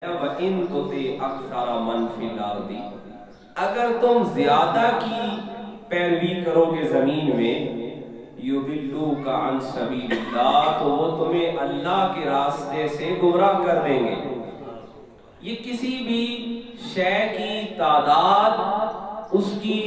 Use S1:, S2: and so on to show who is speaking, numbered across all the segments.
S1: وَإِن تُطِعْ أَكْثَرَ مَنْ فِي الْأَرْضِ، اگر تم زیادہ کی پیروی کرو گے زمین میں، يُضِلُّوكَ عَنْ سَبِيلِ اللَّهِ، تو وہ تمہیں اللہ کے راستے سے گمراہ کر دیں گے۔ یہ کسی بھی شے کی تعداد اس کی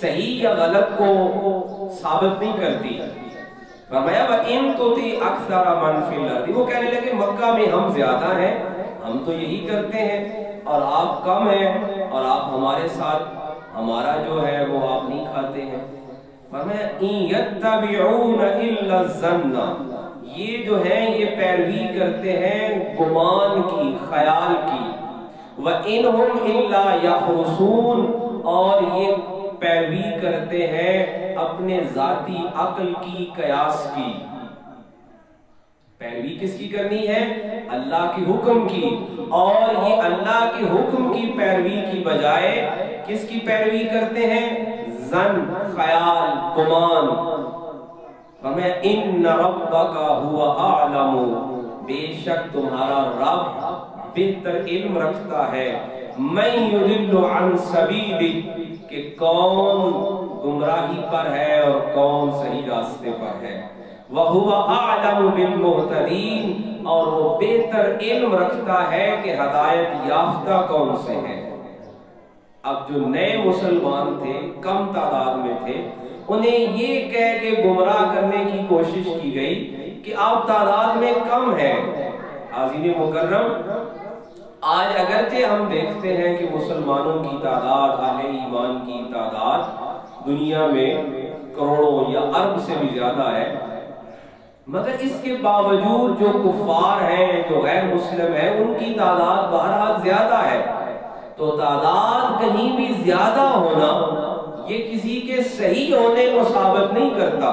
S1: صحیح یا غلط کو ثابت نہیں کرتی۔ فرمایا وَإِن تُطِعْ أَكْثَرَ مَنْ فِي الْأَرْضِ، وہ کہنے لگے مکہ میں ہم زیادہ ہیں، ہم تو یہی کرتے ہیں اور آپ کم ہیں، اور آپ ہمارے ساتھ ہمارا جو ہے وہ آپ نہیں کھاتے ہیں۔ فرمایا إِن يَتَّبِعُونَ إِلَّا الظَّنَّ، یہ جو ہیں یہ پیروی کرتے ہیں گمان کی، خیال کی۔ وَإِنْ هُمْ إِلَّا يَخْرُصُونَ، اور یہ پیروی کرتے ہیں اپنے ذاتی عقل کی، قیاس کی۔ پیروی کس کی کرنی ہے؟ اللہ کے حکم کی، اور یہ اللہ کے حکم کی پیروی کی بجائے کس کی پیروی کرتے ہیں؟ ظن، خیال، گمان۔ فرمایا ان ربک هو اعلم، بے شک تمہارا رب بہتر علم رکھتا ہے، من یضل عن سبیلہ، کہ کون گمراہی پر ہے اور کون صحیح راستے پر ہے۔ وَهُوَ أَعْلَمُ بِالْمُهْتَدِينَ، اور وہ بہتر علم رکھتا ہے کہ ہدایت یافتہ کون سے ہیں۔ اب جو نئے مسلمان تھے، کم تعداد میں تھے، انہیں یہ کہہ کے گمراہ کرنے کی کوشش کی گئی کہ آپ تعداد میں کم ہیں۔ حاضرین مکرم، آج اگرچہ ہم دیکھتے ہیں کہ مسلمانوں کی تعداد، اہل ایمان کی تعداد دنیا میں کروڑوں یا ارب سے بھی زیادہ ہے، مگر اس کے باوجود جو کفار ہیں، جو غیر مسلم ہیں، ان کی تعداد بہرحال زیادہ ہے۔ تو تعداد کہیں بھی زیادہ ہونا یہ کسی کے صحیح ہونے کو ثابت نہیں کرتا۔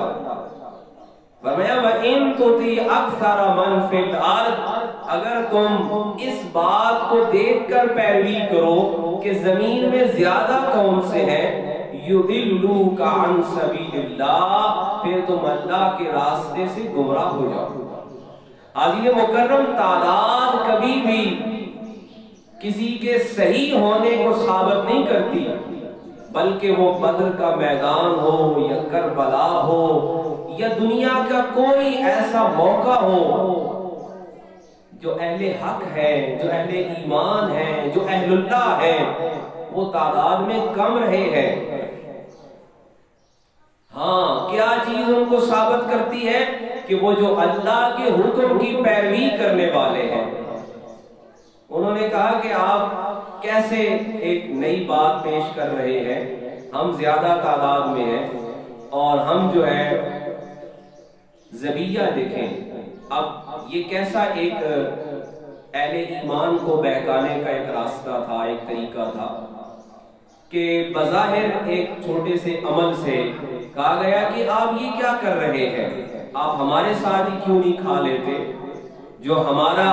S1: فرمایا وَإِن تُطِعْ أَكْثَرَ مَنْ فِي الْأَرْضِ، اگر تم اس بات کو دیکھ کر پیروی کرو کہ زمین میں زیادہ کون سے ہیں، يُضِلُّوكَ عَنْ سَبِيلِ اللَّهِ، پھر تم اللہ کے راستے سے گمراہ ہو جاؤ۔ حاضرین مکرم، تعداد کبھی بھی کسی کے صحیح ہونے کو ثابت نہیں کرتی، بلکہ وہ بدر کا میدان ہو یا کربلا ہو یا دنیا کا کوئی ایسا موقع ہو، جو اہل حق ہے، جو اہل ایمان ہے، جو اہل اللہ ہے، وہ تعداد میں کم رہے ہیں۔ ہاں، کیا چیز ان کو ثابت کرتی ہے؟ کہ وہ جو اللہ کے حکم کی پیروی کرنے والے ہیں۔ انہوں نے کہا کہ آپ کیسے ایک نئی بات پیش کر رہے ہیں، ہم زیادہ تعداد میں ہیں اور ہم جو ہے ذبیحہ دیکھیں۔ اب یہ کیسا ایک اہل ایمان کو بہکانے کا ایک راستہ تھا، ایک طریقہ تھا کہ بظاہر ایک چھوٹے سے عمل سے کہا گیا کہ آپ یہ کیا کر رہے ہیں، آپ ہمارے ساتھ ہی کیوں نہیں کھا لیتے جو ہمارا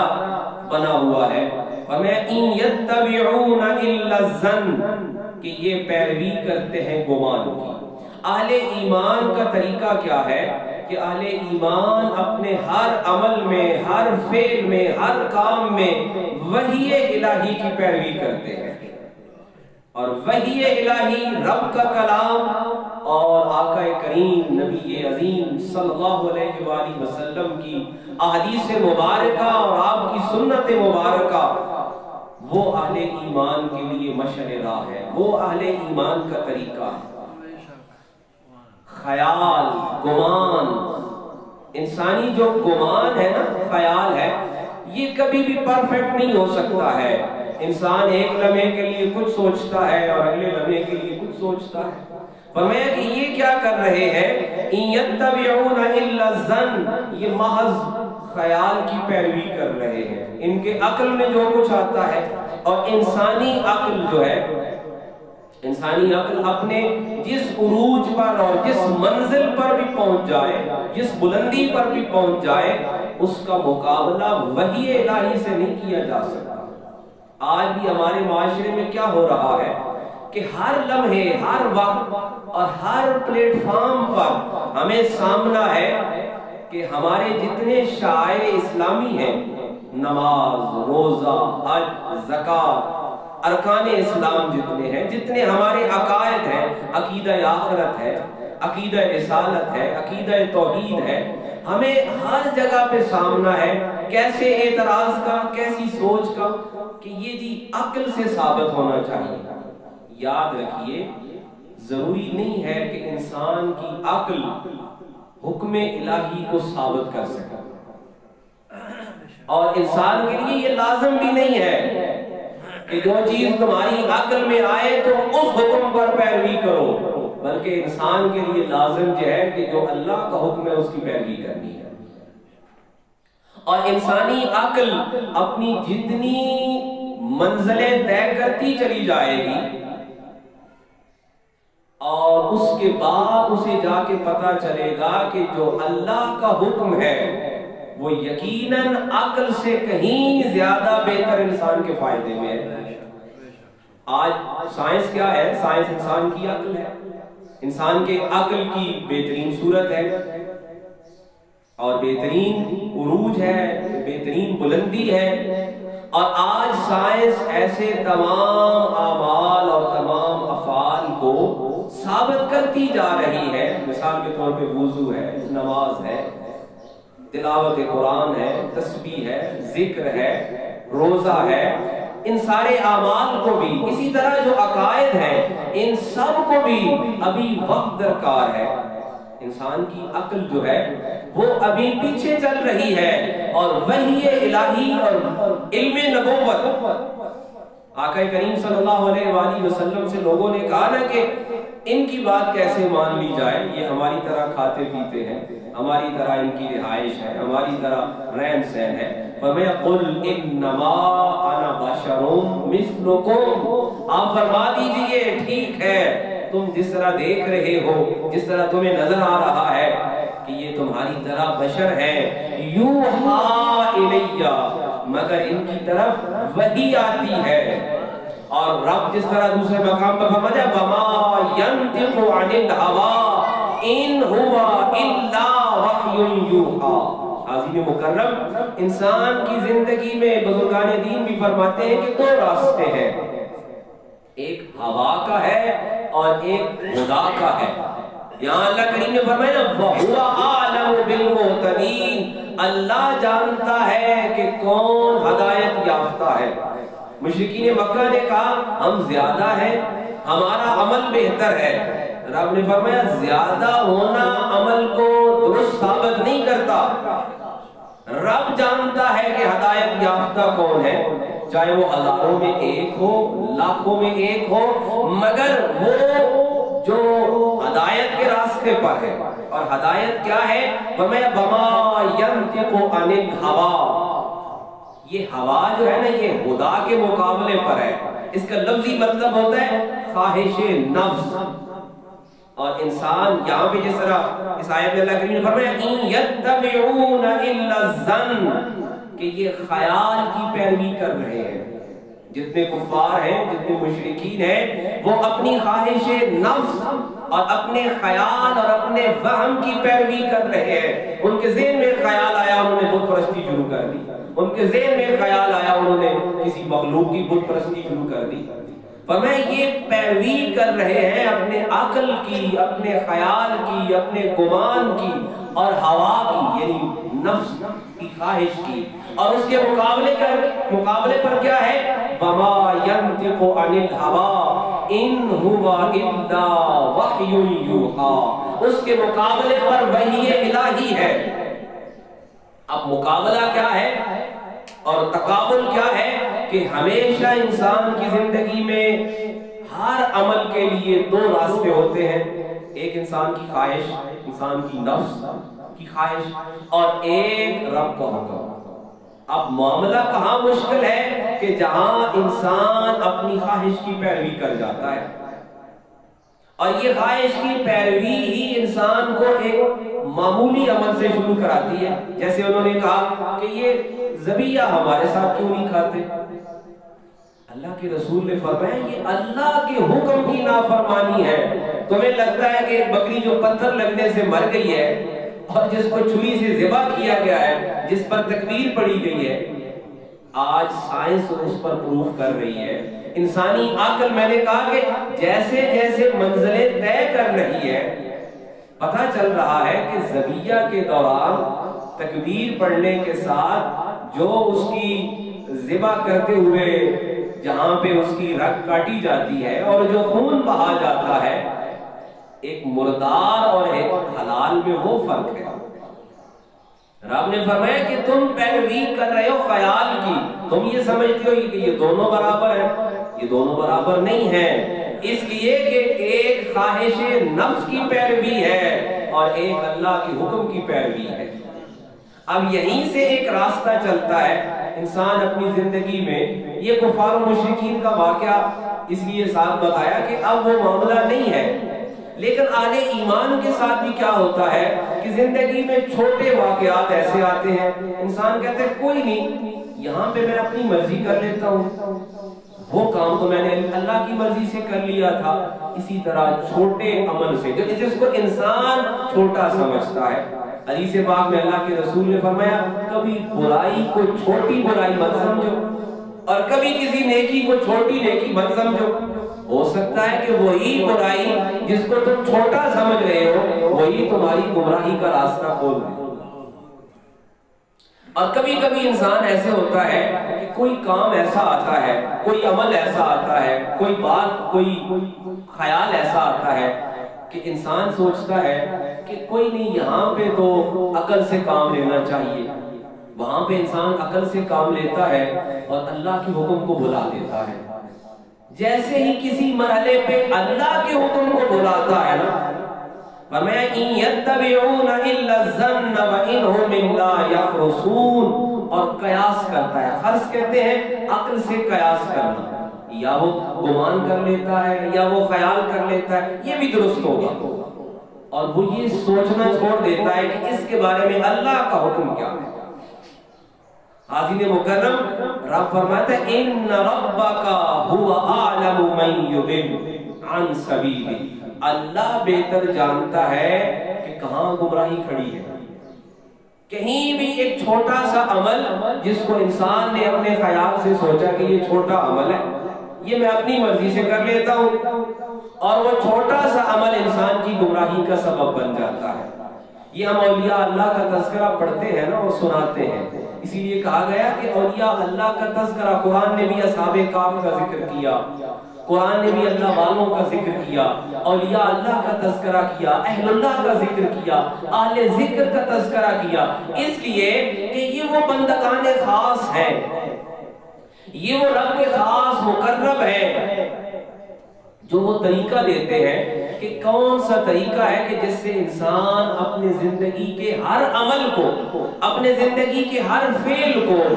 S1: بنا ہوا ہے۔ فرمایا ان یتبعون الا الظن، کہ یہ پیروی کرتے ہیں گمان کی۔ اہل ایمان کا طریقہ کیا ہے کہ اہل ایمان اپنے ہر عمل میں، ہر فعل میں، ہر کام میں وحی الہی کی پیروی کرتے ہیں، اور وحی الہی رب کا کلام اور آقا کریم نبی عظیم صلی اللہ علیہ وآلہ وسلم کی احادیث مبارکہ اور آپ کی سنت مبارکہ، وہ اہل ایمان کے لیے مشعل راہ ہے، وہ اہل ایمان کا طریقہ ہے۔ خیال، گمان، انسانی جو گمان ہے نا، خیال ہے، یہ کبھی بھی پرفیکٹ نہیں ہو سکتا ہے۔ انسان ایک لمحے کے لیے کچھ سوچتا ہے اور اگلے لمحے کے لیے کچھ سوچتا ہے۔ فرمایا کہ یہ کیا کر رہے ہیں، ان یتبعون الا الظن، یہ محض خیال کی پیروی کر رہے ہیں، ان کے عقل میں جو کچھ آتا ہے۔ اور انسانی عقل جو ہے، انسانی عقل اپنے جس عروج پر اور جس منزل پر بھی پہنچ جائے، جس بلندی پر بھی پہنچ جائے، اس کا مقابلہ وحی الہی سے نہیں کیا جا سکتا۔ آج بھی ہمارے معاشرے میں کیا ہو رہا ہے کہ ہر لمحے، ہر وقت اور ہر پلیٹ فارم پر ہمیں سامنا ہے کہ ہمارے جتنے شاعر اسلامی ہیں نماز، روزہ، حج، زکات، ارکان اسلام جتنے ہیں، جتنے ہمارے عقائد ہیں، عقیدہ آخرت ہے، عقیدہ رسالت ہے، عقیدہ توحید ہے، ہمیں ہر جگہ پہ سامنا ہے کیسے اعتراض کا، کیسی سوچ کا کہ یہ جی عقل سے ثابت ہونا چاہیے۔ یاد رکھیے ضروری نہیں ہے کہ انسان کی عقل حکم الہی کو ثابت کر سکے، اور انسان کے لیے یہ لازم بھی نہیں ہے کہ جو چیز تمہاری عقل میں آئے تو اس حکم پر پیروی کرو، بلکہ انسان کے لیے لازم یہ ہے کہ جو اللہ کا حکم ہے اس کی پیروی کرنی ہے۔ اور انسانی عقل اپنی جتنی منزلیں طے کرتی چلی جائے گی اور اس کے بعد اسے جا کے پتا چلے گا کہ جو اللہ کا حکم ہے وہ یقیناً عقل سے کہیں زیادہ بہتر انسان کے فائدے میں ہے۔ آج سائنس کیا ہے؟ سائنس انسان کی عقل ہے، انسان کے عقل کی بہترین صورت ہے اور بہترین عروج ہے، بہترین بلندی ہے۔ اور آج سائنس ایسے تمام اعمال اور تمام افعال کو ثابت کرتی جا رہی ہے، مثال کے طور پہ وضو ہے، نماز ہے، تلاوت قرآن ہے، تسبیح ہے، ذکر ہے، روزہ ہے، ان سارے اعمال کو بھی، اسی طرح جو عقائد ہیں ان سب کو بھی ابھی وقت درکار ہے۔ انسان کی عقل جو ہے وہ ابھی پیچھے چل رہی ہے، اور وحی الہی اور علم نبوت، آقا کریم صلی اللہ علیہ وآلہ وسلم سے لوگوں نے کہا نا کہ ان کی بات کیسے مان لی جائے، یہ ہماری طرح کھاتے پیتے ہیں، ہماری طرح ان کی رہائش ہے، ہماری طرح رہن سہن ہے۔ فرمایا قل انما انا بشر مثلکم، آپ فرما دیجئے ٹھیک ہے تم جس طرح دیکھ رہے ہو، جس طرح تمہیں نظر آ رہا ہے کہ یہ تمہاری طرح بشر ہے، یوحا الیہ، مگر ان کی طرف وحی آتی ہے۔ اور رب جس طرح دوسرے مقام پر فرمایا وما ينطق عن الهوى ان هو الا وحی یوحا۔ عظیم مکرم انسان کی زندگی میں بزرگان دین بھی فرماتے ہیں کہ دو راستے ہیں، ایک ہوا کا ہے اور ایک خدا کا ہے۔ یہاں اللہ کریم نے فرمایا وَهُوَ أَعْلَمُ بِالْمُهْتَدِينَ، اللہ جانتا ہے کہ کون ہدایت یافتہ ہے۔ مشرکین مکہ نے کہا ہم زیادہ ہیں، ہمارا عمل بہتر ہے۔ رب نے فرمایا زیادہ ہونا عمل کو درست ثابت نہیں کرتا، رب جانتا ہے کہ ہدایت یافتہ کون ہے، چاہے وہ ہزاروں میں ایک ہو، لاکھوں میں ایک ہو، مگر وہ جو ہدایت کے راستے پر ہے۔ اور ہدایت کیا ہے؟ فرمایا وَمَا يَنْطِقُ عَنِ الْهَوَىٰ، یہ ہوا جو ہے نا یہ خدا کے مقابلے پر ہے، اس کا لفظی مطلب ہوتا ہے خواہش نفس۔ اور انسان یہاں پہ جس طرح اس آیت میں اللہ کریم نے فرمایا ان یتبعون الا الظن، کہ یہ خیال کی پیروی کر رہے ہیں۔ جتنے کفار ہیں، جتنے مشرکین ہیں، وہ اپنی خواہش نفس اور اپنے خیال اور اپنے وہم کی پیروی کر رہے ہیں۔ ان کے ذہن میں خیال آیا انہوں نے بت پرستی شروع کر دی، ان کے ذہن میں خیال آیا انہوں نے کسی مخلوق کی بت پرستی شروع کر دی۔ فرمایا یہ پیروی کر رہے ہیں اپنے عقل کی، اپنے خیال کی، اپنے گمان کی اور ہوا کی، یعنی نفس کی خواہش کی۔ اور اس کے مقابلے پر کیا ہے؟ وَمَا يَنْطِقُ عَنِ الْهَوَىٰ إِنْ هُوَ إِلَّا وَحْيٌ يُوحَىٰ، اس کے مقابلے پر وحی الہی ہے۔ اب مقابلہ کیا ہے اور تقابل کیا ہے کہ ہمیشہ انسان کی زندگی میں ہر عمل کے لیے دو راستے ہوتے ہیں، ایک انسان کی خواہش، انسان کی نفس کی خواہش، اور ایک رب کا حکم۔ اب معاملہ کہاں مشکل ہے کہ جہاں انسان اپنی خواہش کی پیروی کر جاتا ہے، اور یہ خواہش کی پیروی ہی انسان کو ایک معمولی عمل سے شروع کراتی ہے۔ جیسے انہوں نے کہا کہ یہ ذبیحہ ہمارے ساتھ کیوں نہیں کھاتے؟ اللہ کے رسول نے فرمایا یہ اللہ کے حکم کی نافرمانی ہے۔ تمہیں لگتا ہے کہ ایک بکری جو پتھر لگنے سے مر گئی ہے اور جس کو چھری سے ذبح کیا گیا ہے، جس پر تکبیر پڑی گئی ہے، آج سائنس اس پر پروف کر رہی ہے. انسانی عقل، میں نے کہا کہ جیسے جیسے منزلیں طے کر رہی ہے، پتہ چل رہا ہے کہ ذبیحہ کے دوران تکبیر پڑھنے کے ساتھ جو اس کی ذبح کرتے ہوئے جہاں پہ اس کی رگ کاٹی جاتی ہے اور جو خون بہا جاتا ہے، ایک مردار اور ایک حلال میں وہ فرق ہے. رب نے فرمایا کہ تم پیروی کر رہے ہو خیال کی، تم یہ سمجھتے ہو کہ یہ دونوں برابر ہیں. یہ دونوں برابر نہیں ہیں، اس لیے کہ ایک خواہش نفس کی پیروی ہے اور ایک اللہ کے حکم کی پیروی ہے. اب یہیں سے ایک راستہ چلتا ہے انسان اپنی زندگی میں. یہ کفار و مشرکین کا واقعہ اس لیے ساتھ بتایا کہ اب وہ معاملہ نہیں ہے، لیکن اہل ایمان کے ساتھ بھی کیا ہوتا ہے کہ زندگی میں چھوٹے واقعات ایسے آتے ہیں، انسان کہتا ہے کوئی نہیں، یہاں پہ میں اپنی مرضی کر لیتا ہوں، وہ کام تو میں نے اللہ کی مرضی سے کر لیا تھا. اسی طرح چھوٹے عمل سے جس کو انسان چھوٹا سمجھتا ہے، حدیث پاک میں اللہ کے رسول نے فرمایا کبھی برائی کو چھوٹی برائی مت سمجھو اور کبھی کسی نیکی کو چھوٹی نیکی مت سمجھو. ہو سکتا ہے کہ وہی برائی جس کو تم چھوٹا سمجھ رہے ہو وہی تمہاری گمراہی کا راستہ کھول دے. اور کبھی کبھی انسان ایسے ہوتا ہے کہ کوئی کام ایسا آتا ہے، کوئی عمل ایسا آتا ہے، کوئی بات، کوئی خیال ایسا آتا ہے کہ انسان سوچتا ہے کہ کوئی نہیں، یہاں پہ تو عقل سے کام لینا چاہیے. وہاں پہ انسان عقل سے کام لیتا ہے اور اللہ کے حکم کو بھلا دیتا ہے. جیسے ہی کسی مرحلے پہ اللہ کے حکم کو بھلاتا ہے نا، فرمایا ان یتبعون الا الظن وانهم الا یخرصون، اور قیاس کرتا ہے. خرص کہتے ہیں عقل سے قیاس کرنا، یا وہ گمان کر لیتا ہے یا وہ خیال کر لیتا ہے، یہ بھی درست ہوگا، اور وہ یہ سوچنا چھوڑ دیتا ہے کہ اس کے بارے میں اللہ کا حکم کیا ہے. حاضرین مکرم، رب فرماتا ہے ان ربک هو اعلم من یضل عن سبیلہ، اللہ بہتر جانتا ہے کہ کہاں گمراہی کھڑی ہے. کہیں بھی ایک چھوٹا سا عمل جس کو انسان نے اپنے خیال سے سوچا کہ یہ چھوٹا عمل ہے، یہ میں اپنی مرضی سے کر لیتا ہوں، اور وہ چھوٹا سا عمل انسان کی گمراہی کا سبب بن جاتا ہے. یہ ہم اولیاء اللہ کا تذکرہ پڑھتے ہیں نا اور سناتے ہیں، اسی لیے کہا گیا کہ اولیاء اللہ کا تذکرہ، قرآن نے بھی اصحاب کہف کا ذکر کیا، قرآن نے بھی اللہ والوں کا ذکر کیا، اولیاء اللہ کا تذکرہ کیا، اہل اللہ کا ذکر کیا، اہل ذکر کا تذکرہ کیا، اس لیے کہ یہ وہ بندگان خاص ہیں، یہ وہ رب کے خاص مقرب ہیں جو وہ طریقہ دیتے ہیں کہ کون سا طریقہ ہے کہ جس سے انسان اپنے زندگی کے ہر عمل کو، اپنے زندگی کے ہر فعل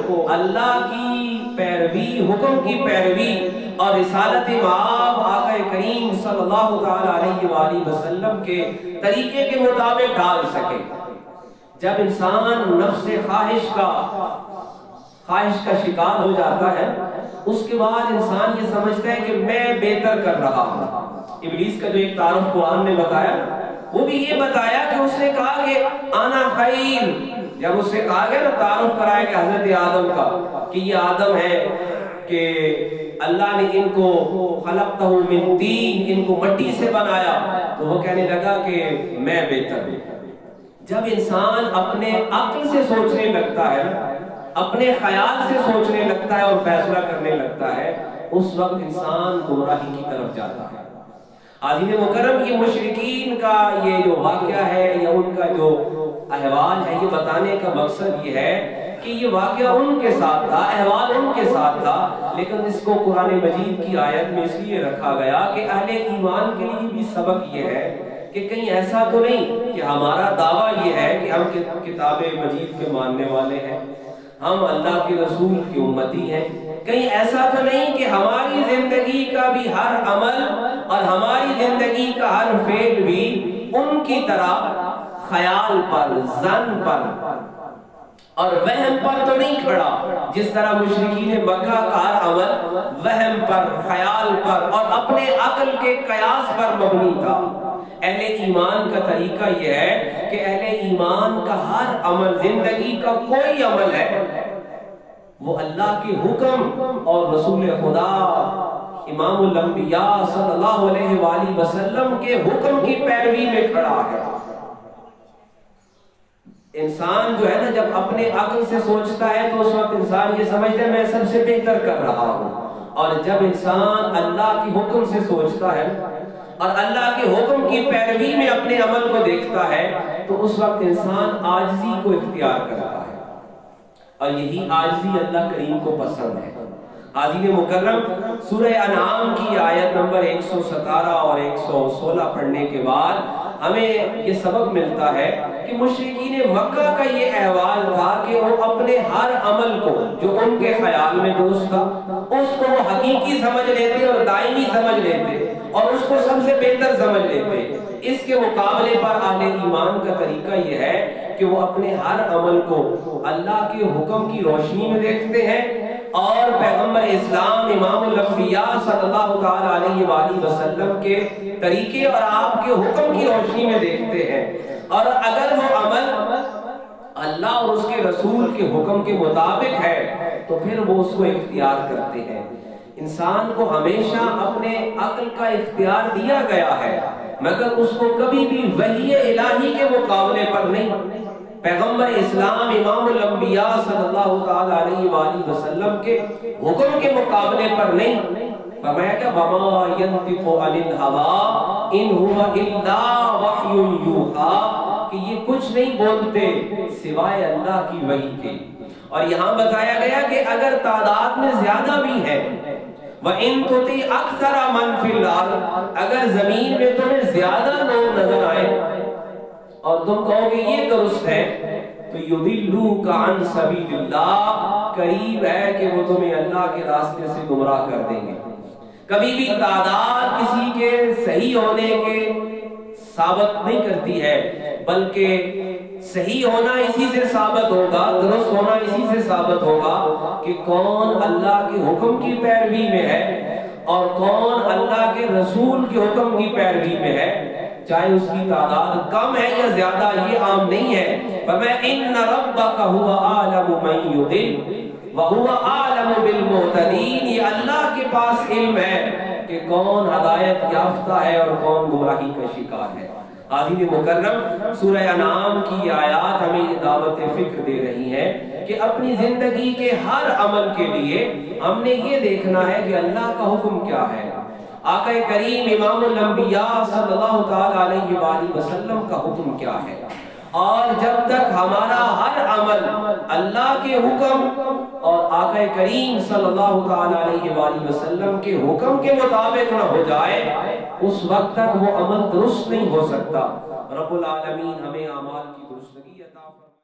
S1: کو اللہ کی پیروی، حکم کی پیروی اور رسالت مآب آقا کریم صلی اللہ تعالی علیہ وآلہ وسلم کے طریقے کے مطابق ڈال سکے. جب انسان نفس خواہش کا شکار ہو جاتا ہے، اس کے بعد انسان یہ سمجھتا ہے کہ میں بہتر کر رہا ہوں. ابلیس کا جو ایک تعارف قرآن نے بتایا، وہ بھی یہ بتایا کہ اس نے کہا کہ انا خیر. جب اس سے کہا گیا نا، تعارف کرایا کہ حضرت آدم کا، کہ یہ آدم ہے کہ اللہ نے ان کو خلقتہ من طین، ان کو مٹی سے بنایا، تو وہ کہنے لگا کہ میں بہتر ہوں. جب انسان اپنے عقل سے سوچنے لگتا ہے، اپنے خیال سے سوچنے لگتا ہے اور فیصلہ کرنے لگتا ہے، اس وقت انسان گمراہی کی طرف جاتا ہے. حاضرین مکرم، یہ مشرکین کا یہ جو واقعہ ہے یا ان کا جو احوال ہے، یہ بتانے کا مقصد یہ ہے کہ یہ واقعہ ان کے ساتھ تھا، احوال ان کے ساتھ تھا، لیکن اس کو قرآن مجید کی آیت میں اس لیے رکھا گیا کہ اہل ایمان کے لیے بھی سبق یہ ہے کہ کہیں ایسا تو نہیں کہ ہمارا دعویٰ یہ ہے کہ ہم کتاب مجید کے ماننے والے ہیں، ہم اللہ کے رسول کی امتی ہیں، کہیں ایسا تو نہیں کہ ہماری زندگی کا بھی ہر عمل اور ہماری زندگی کا ہر فعل بھی ان کی طرح خیال پر، ظن پر اور وہم پر تو نہیں کھڑا، جس طرح مشرکین مکہ کا ہر عمل وہم پر، خیال پر اور اپنے عقل کے قیاس پر مبنی تھا. اہل ایمان کا طریقہ یہ ہے کہ اہل ایمان کا ہر عمل، زندگی کا کوئی عمل ہے وہ اللہ کے حکم اور رسول خدا امام الانبیاء صلی اللہ علیہ وآلہ وسلم کے حکم کی پیروی میں کھڑا ہے۔ انسان جو ہے نا جب اپنے عقل سے سوچتا ہے تو اس وقت انسان یہ سمجھتا ہے میں سب سے بہتر کر رہا ہوں، اور جب انسان اللہ کے حکم سے سوچتا ہے اور اللہ کے حکم کی پیروی میں اپنے عمل کو دیکھتا ہے تو اس وقت انسان عاجزی کو اختیار کرتا ہے، اور یہی عاجزی اللہ کریم کو پسند ہے۔ حاضرین مکرم، سورہ انعام کی آیت نمبر 117 اور 116 پڑھنے کے بعد ہمیں یہ سبق ملتا ہے کہ مشرکین مکہ کا یہ احوال تھا کہ وہ اپنے ہر عمل کو جو ان کے خیال میں درست تھا اس کو وہ حقیقی سمجھ لیتے اور دائمی سمجھ لیتے اور اس کو سب سے بہتر سمجھ لیتے۔ اس کے مقابلے پر اہل ایمان کا طریقہ یہ ہے کہ وہ اپنے ہر عمل کو اللہ کے حکم کی روشنی میں دیکھتے ہیں اور پیغمبر اسلام امام الانبیاء صلی اللہ تعالی علیہ وآلہ وسلم کے طریقے اور آپ کے حکم کی روشنی میں دیکھتے ہیں، اور اگر وہ عمل اللہ اور اس کے رسول کے حکم کے مطابق ہے تو پھر وہ اس کو اختیار کرتے ہیں۔ انسان کو ہمیشہ اپنے عقل کا اختیار دیا گیا ہے، مگر اس کو کبھی بھی وحی الہی کے مقابلے پر نہیں، پیغمبر اسلام امام الانبیاء صلی اللہ تعالی علیہ وآلہ وسلم کے حکم کے مقابلے پر نہیں۔ فرمایا کہ وَمَا يَنْطِقُ عَنِ الْهَوَىٰ إِنْ هُوَ إِلَّا وَحْيٌ يُوحَىٰ، کہ یہ کچھ نہیں بولتے سوائے اللہ کی وحی کے۔ اور یہاں بتایا گیا کہ اگر تعداد میں زیادہ بھی ہے وَإِن تُطِعْ أَكْثَرَ مَنْ فِي الْأَرْضِ، اگر زمین میں تمہیں زیادہ لوگ نظر آئے اور تم کہو کہ یہ درست ہے تو یضلوک عن سبیل اللہ، قریب ہے کہ وہ تمہیں اللہ کے راستے سے گمراہ کر دیں گے۔ کبھی بھی تعداد کسی کے صحیح ہونے کے ثابت نہیں کرتی ہے، بلکہ صحیح ہونا اسی سے ثابت ہوگا، درست ہونا اسی سے ثابت ہوگا کہ کون اللہ کے حکم کی پیروی میں ہے اور کون اللہ کے رسول کے حکم کی پیروی میں ہے، چاہے اس کی تعداد کم ہے یا زیادہ، یہ عام نہیں ہے۔ فرمایا ان ربک هو اعلم من یضل وهو اعلم بالمهتدین، یہ اللہ کے پاس علم ہے کہ کون ہدایت یافتہ ہے اور کون گمراہی کا شکار ہے۔ حاضرین مکرم، سورہ انعام کی آیات ہمیں یہ دعوت فکر دے رہی ہے کہ اپنی زندگی کے ہر عمل کے لیے ہم نے یہ دیکھنا ہے کہ اللہ کا حکم کیا ہے، آقا کریم امام الانبیاء صلی اللہ تعالی علیہ وآلہ وسلم کا حکم کیا ہے، اور جب تک ہمارا ہر عمل اللہ کے حکم اور آقا کریم صلی اللہ تعالی علیہ وآلہ وسلم کے حکم کے مطابق نہ ہو جائے اس وقت تک وہ عمل درست نہیں ہو سکتا۔ رب العالمین ہمیں اعمال کی درستگی عطا فرمائے۔